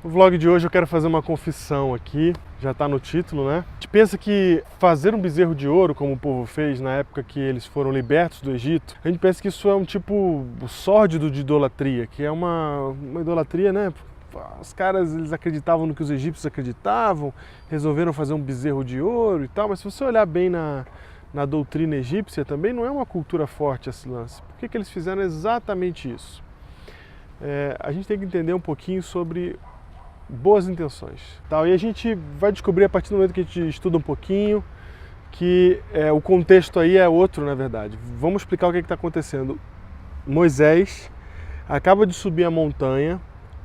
No vlog de hoje eu quero fazer uma confissão aqui, já está no título, né? A gente pensa que fazer um bezerro de ouro, como o povo fez na época que eles foram libertos do Egito, a gente pensa que isso é um tipo sórdido de idolatria, que é uma idolatria, né? Os caras, eles acreditavam no que os egípcios acreditavam, resolveram fazer um bezerro de ouro e tal, mas se você olhar bem na doutrina egípcia também não é uma cultura forte esse lance. Por que eles fizeram exatamente isso? A gente tem que entender um pouquinho sobre boas intenções. Tá? E a gente vai descobrir a partir do momento que a gente estuda um pouquinho que o contexto aí é outro, na verdade. Vamos explicar o que está acontecendo. Moisés acaba de subir a montanha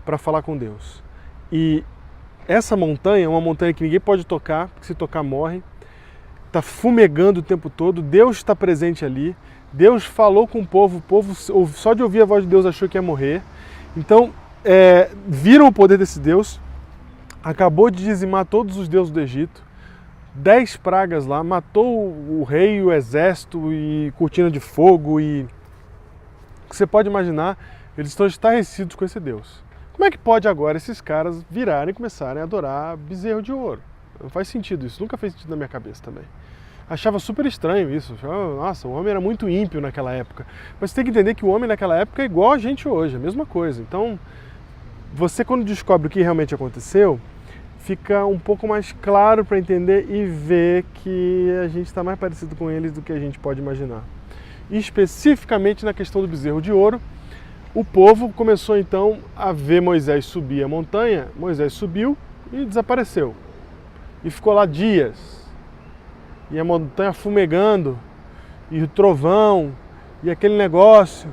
para falar com Deus. E essa montanha é uma montanha que ninguém pode tocar, porque se tocar morre. Está fumegando o tempo todo, Deus está presente ali. Deus falou com o povo só de ouvir a voz de Deus achou que ia morrer. Então, viram o poder desse Deus, acabou de dizimar todos os deuses do Egito, 10 pragas lá, matou o rei, o exército e cortina de fogo e o que você pode imaginar, eles estão estarrecidos com esse Deus. Como é que pode agora esses caras virarem e começarem a adorar bezerro de ouro? Não faz sentido isso, nunca fez sentido na minha cabeça também. Achava super estranho isso, nossa, o homem era muito ímpio naquela época. Mas você tem que entender que o homem naquela época é igual a gente hoje, a mesma coisa. Então, você quando descobre o que realmente aconteceu, fica um pouco mais claro para entender e ver que a gente está mais parecido com eles do que a gente pode imaginar. E especificamente na questão do bezerro de ouro, o povo começou então a ver Moisés subir a montanha, Moisés subiu e desapareceu. E ficou lá dias. E a montanha fumegando, e o trovão, e aquele negócio.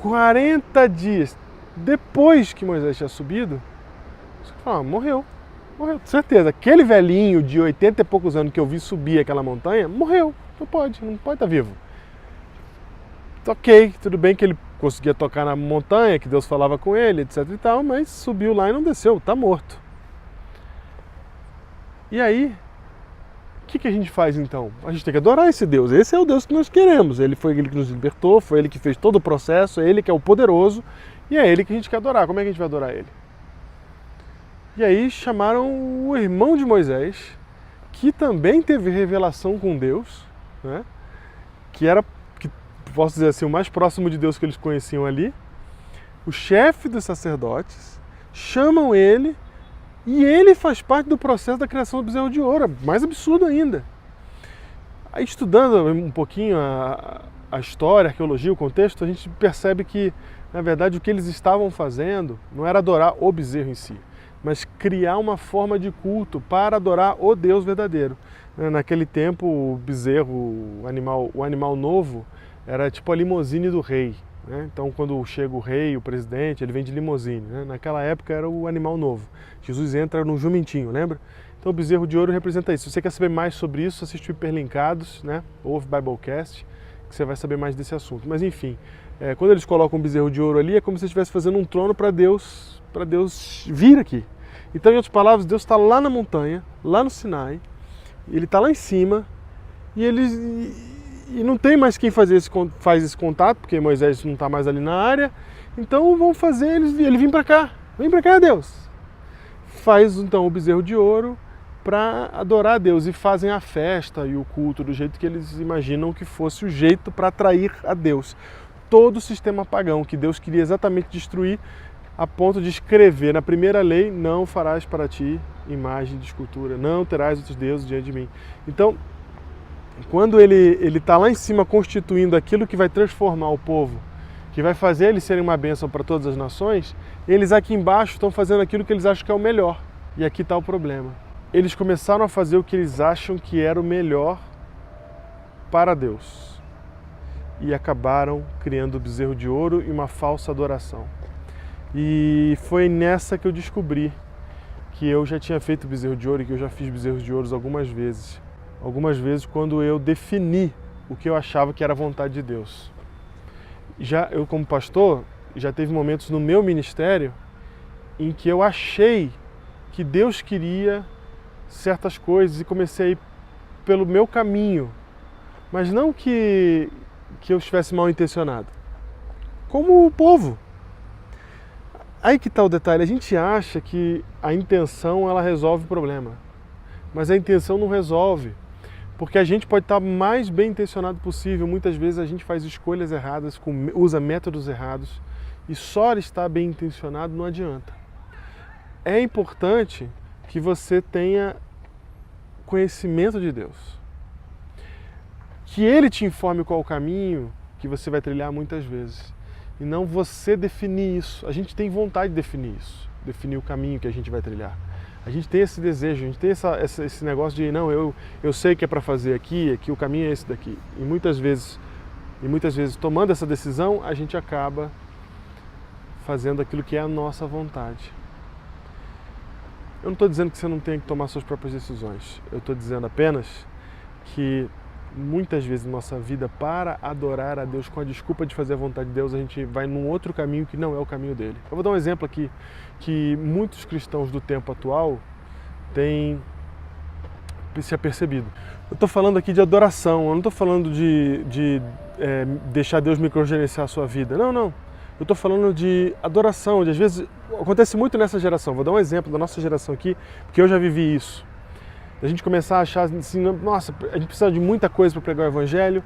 40 dias depois que Moisés tinha subido, você fala, morreu, certeza. Aquele velhinho de 80 e poucos anos que eu vi subir aquela montanha, morreu, não pode estar vivo. Ok, tudo bem que ele conseguia tocar na montanha, que Deus falava com ele, etc e tal, mas subiu lá e não desceu, está morto. E aí, o que a gente faz então? A gente tem que adorar esse Deus. Esse é o Deus que nós queremos. Ele foi ele que nos libertou, foi ele que fez todo o processo, é ele que é o poderoso e é ele que a gente quer adorar. Como é que a gente vai adorar ele? E aí chamaram o irmão de Moisés, que também teve revelação com Deus, né? Que posso dizer assim, o mais próximo de Deus que eles conheciam ali, o chefe dos sacerdotes, chamam ele. E ele faz parte do processo da criação do bezerro de ouro, mais absurdo ainda. Aí estudando um pouquinho a história, a arqueologia, o contexto, a gente percebe que, na verdade, o que eles estavam fazendo não era adorar o bezerro em si, mas criar uma forma de culto para adorar o Deus verdadeiro. Naquele tempo, o bezerro, o animal novo, era tipo a limusine do rei. Então, quando chega o rei, o presidente, ele vem de limusine. Naquela época era o animal novo. Jesus entra no jumentinho, lembra? Então, o bezerro de ouro representa isso. Se você quer saber mais sobre isso, assiste o Hiperlinkados, né? Ouve Biblecast, que você vai saber mais desse assunto. Mas, enfim, quando eles colocam um bezerro de ouro ali, é como se estivesse fazendo um trono para Deus vir aqui. Então, em outras palavras, Deus está lá na montanha, lá no Sinai, ele está lá em cima, e não tem mais quem faz esse contato, porque Moisés não está mais ali na área. Então vão fazer ele vir para cá. Vem para cá, Deus. Faz então o bezerro de ouro para adorar a Deus. E fazem a festa e o culto do jeito que eles imaginam que fosse o jeito para atrair a Deus. Todo o sistema pagão que Deus queria exatamente destruir, a ponto de escrever na primeira lei, não farás para ti imagem de escultura, não terás outros deuses diante de mim. Então, quando ele está lá em cima constituindo aquilo que vai transformar o povo, que vai fazer eles serem uma bênção para todas as nações, eles aqui embaixo estão fazendo aquilo que eles acham que é o melhor. E aqui está o problema. Eles começaram a fazer o que eles acham que era o melhor para Deus. E acabaram criando o bezerro de ouro e uma falsa adoração. E foi nessa que eu descobri que eu já tinha feito bezerro de ouro e que eu já fiz bezerros de ouro algumas vezes. Algumas vezes quando eu defini o que eu achava que era a vontade de Deus. Eu como pastor, já teve momentos no meu ministério em que eu achei que Deus queria certas coisas e comecei a ir pelo meu caminho, mas não que eu estivesse mal intencionado, como o povo. Aí que está o detalhe, a gente acha que a intenção ela resolve o problema, mas a intenção não resolve, porque a gente pode estar mais bem intencionado possível, muitas vezes a gente faz escolhas erradas, usa métodos errados, e só estar bem intencionado não adianta. É importante que você tenha conhecimento de Deus, que Ele te informe qual o caminho que você vai trilhar muitas vezes, e não você definir isso. A gente tem vontade de definir isso, definir o caminho que a gente vai trilhar. A gente tem esse desejo, a gente tem esse negócio de, não, eu sei que é para fazer aqui, o caminho é esse daqui. E muitas vezes tomando essa decisão, a gente acaba fazendo aquilo que é a nossa vontade. Eu não estou dizendo que você não tenha que tomar suas próprias decisões. Eu estou dizendo apenas que muitas vezes na nossa vida, para adorar a Deus com a desculpa de fazer a vontade de Deus, a gente vai num outro caminho que não é o caminho dele. Eu vou dar um exemplo aqui, que muitos cristãos do tempo atual têm se apercebido. Eu estou falando aqui de adoração, eu não estou falando de deixar Deus microgerenciar a sua vida. Não, não. Eu estou falando de adoração, de às vezes, acontece muito nessa geração. Vou dar um exemplo da nossa geração aqui, porque eu já vivi isso. A gente começar a achar assim, nossa, a gente precisa de muita coisa para pregar o evangelho,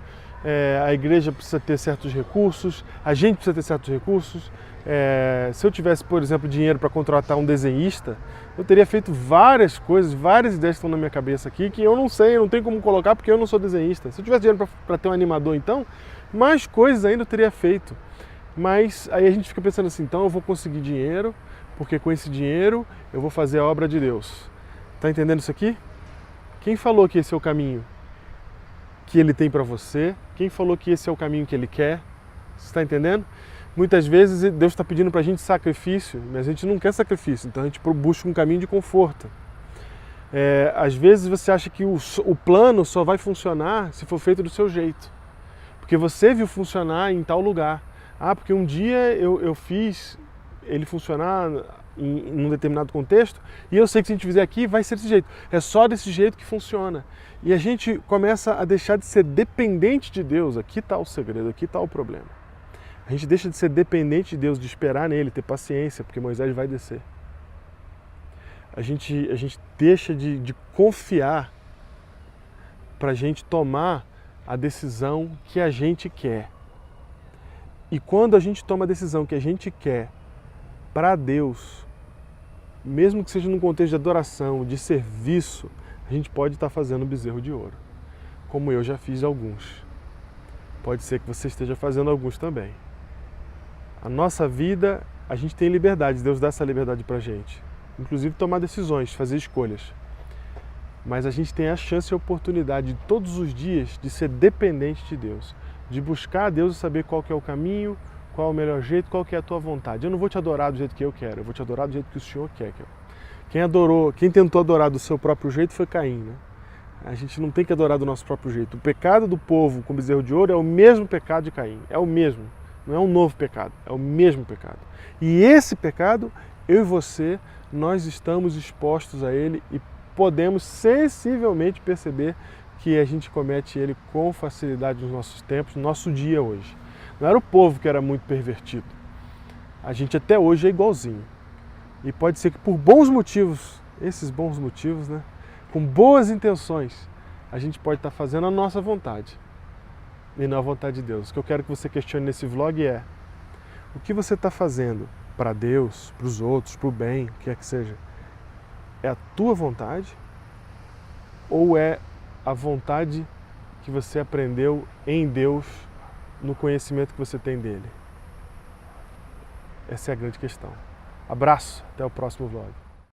a igreja precisa ter certos recursos, a gente precisa ter certos recursos. Se eu tivesse, por exemplo, dinheiro para contratar um desenhista, eu teria feito várias coisas, várias ideias que estão na minha cabeça aqui, que eu não sei, eu não tenho como colocar porque eu não sou desenhista. Se eu tivesse dinheiro para ter um animador, então, mais coisas ainda eu teria feito. Mas aí a gente fica pensando assim, então eu vou conseguir dinheiro, porque com esse dinheiro eu vou fazer a obra de Deus. Tá entendendo isso aqui? Quem falou que esse é o caminho que Ele tem para você? Quem falou que esse é o caminho que Ele quer? Você está entendendo? Muitas vezes Deus está pedindo para a gente sacrifício, mas a gente não quer sacrifício, então a gente busca um caminho de conforto. Às vezes você acha que o plano só vai funcionar se for feito do seu jeito, porque você viu funcionar em tal lugar. Ah, porque um dia eu fiz ele funcionar em um determinado contexto e eu sei que se a gente fizer aqui vai ser desse jeito. É só desse jeito que funciona. E a gente começa a deixar de ser dependente de Deus. Aqui está o segredo, aqui está o problema. A gente deixa de ser dependente de Deus, de esperar nele, ter paciência, porque Moisés vai descer. A gente deixa de confiar para a gente tomar a decisão que a gente quer. E quando a gente toma a decisão que a gente quer para Deus, mesmo que seja num contexto de adoração, de serviço, a gente pode estar fazendo bezerro de ouro, como eu já fiz alguns. Pode ser que você esteja fazendo alguns também. A nossa vida, a gente tem liberdade, Deus dá essa liberdade para a gente, inclusive tomar decisões, fazer escolhas. Mas a gente tem a chance e a oportunidade de todos os dias de ser dependente de Deus, de buscar a Deus e saber qual que é o caminho, qual é o melhor jeito, qual que é a tua vontade. Eu não vou te adorar do jeito que eu quero, eu vou te adorar do jeito que o Senhor quer. Quem tentou adorar do seu próprio jeito foi Caim, né? A gente não tem que adorar do nosso próprio jeito. O pecado do povo com bezerro de ouro é o mesmo pecado de Caim, é o mesmo. Não é um novo pecado, é o mesmo pecado. E esse pecado, eu e você, nós estamos expostos a ele e podemos sensivelmente perceber que a gente comete ele com facilidade nos nossos tempos, no nosso dia hoje. Não era o povo que era muito pervertido. A gente até hoje é igualzinho. E pode ser que por bons motivos, esses bons motivos, né, com boas intenções, a gente pode estar fazendo a nossa vontade e não a vontade de Deus. O que eu quero que você questione nesse vlog é: o que você está fazendo para Deus, para os outros, para o bem, o que quer que seja? É a tua vontade ou é a vontade que você aprendeu em Deus, no conhecimento que você tem dele? Essa é a grande questão. Abraço, até o próximo vlog.